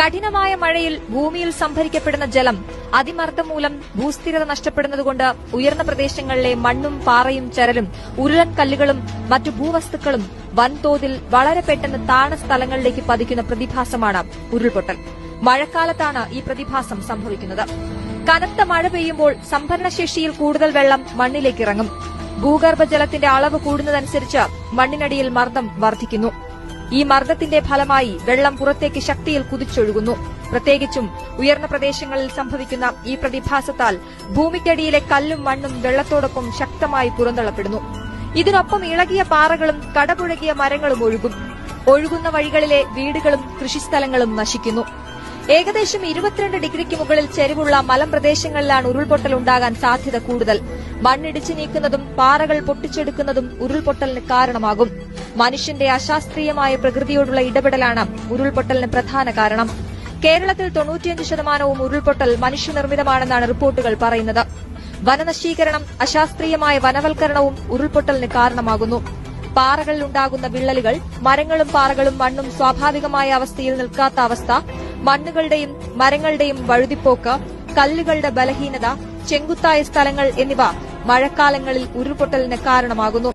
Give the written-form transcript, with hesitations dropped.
കഠിനമായ മഴയിൽ ഭൂമിയിൽ സംഭരിക്കപ്പെടുന്ന ജലം അതിമർദ്ദം മൂലം ഭൂസ്ഥിരത നഷ്ടപ്പെടുന്നതുകൊണ്ട് ഉയർന്ന പ്രദേശങ്ങളിലെ മണ്ണും പാറയും ചരലും ഉരുളൻ കല്ലുകളും മറ്റു ഭൂവസ്തുക്കളും വൻതോതിൽ വളരെ പെട്ടെന്ന് താണ സ്ഥലങ്ങളിലേക്ക് പതിക്കുന്ന പ്രതിഭാസമാണ് ഉരുൾപൊട്ടൽ. മഴക്കാലത്താണ് ഈ പ്രതിഭാസം സംഭവിക്കുന്നത്. കനത്ത മഴ പെയ്യുമ്പോൾ സംഭരണശേഷിയിൽ കൂടുതൽ വെള്ളം മണ്ണിലേക്കിറങ്ങും. ഭൂഗർഭജലത്തിന്റെ അളവ് കൂടുന്നതനുസരിച്ച് മണ്ണിനടിയിൽ മർദ്ദം വർദ്ധിക്കുന്നു. ഈ മർദ്ദത്തിന്റെ ഫലമായി വെള്ളം പുറത്തേക്ക് ശക്തിയിൽ കുതിച്ചൊഴുകുന്നു. പ്രത്യേകിച്ചും ഉയർന്ന പ്രദേശങ്ങളിൽ സംഭവിക്കുന്ന ഈ പ്രതിഭാസത്താൽ ഭൂമിക്കടിയിലെ കല്ലും മണ്ണും വെള്ളത്തോടൊപ്പം ശക്തമായി പുറന്തള്ളപ്പെടുന്നു. ഇതിനൊപ്പം ഇളകിയ പാറകളും കടപുഴകിയ മരങ്ങളും ഒഴുകുന്ന വഴികളിലെ വീടുകളും കൃഷിസ്ഥലങ്ങളും നശിക്കുന്നു. ഏകദേശം 22 ഡിഗ്രിക്ക് മുകളിൽ ചെരിവുള്ള മലമ്പ്രദേശങ്ങളിലാണ് ഉരുൾപൊട്ടൽ ഉണ്ടാകാൻ സാധ്യത കൂടുതൽ. മണ്ണിടിച്ചു നീക്കുന്നതും പാറകൾ പൊട്ടിച്ചെടുക്കുന്നതും ഉരുൾപൊട്ടലിന് കാരണമാകും. മനുഷ്യന്റെ അശാസ്ത്രീയമായ പ്രകൃതിയോടുള്ള ഇടപെടലാണ് ഉരുൾപൊട്ടലിന് പ്രധാന കാരണം. കേരളത്തിൽ 95% ഉരുൾപൊട്ടൽ മനുഷ്യനിർമ്മിതമാണെന്നാണ് റിപ്പോർട്ടുകൾ പറയുന്നത്. വനനശീകരണം, അശാസ്ത്രീയമായ വനവൽക്കരണവും ഉരുൾപൊട്ടലിന് കാരണമാകുന്നു. പാറകളിലുണ്ടാകുന്ന വിള്ളലുകൾ, മരങ്ങളും പാറകളും മണ്ണും സ്വാഭാവികമായ അവസ്ഥയിൽ നിൽക്കാത്ത അവസ്ഥ, മണ്ണുകളുടെയും മരങ്ങളുടെയും വഴുതിപ്പോക്ക്, കല്ലുകളുടെ ബലഹീനത, ചെങ്കുത്തായ സ്ഥലങ്ങൾ എന്നിവ മഴക്കാലങ്ങളിൽ ഉരുൾപൊട്ടലിന് കാരണമാകുന്നു.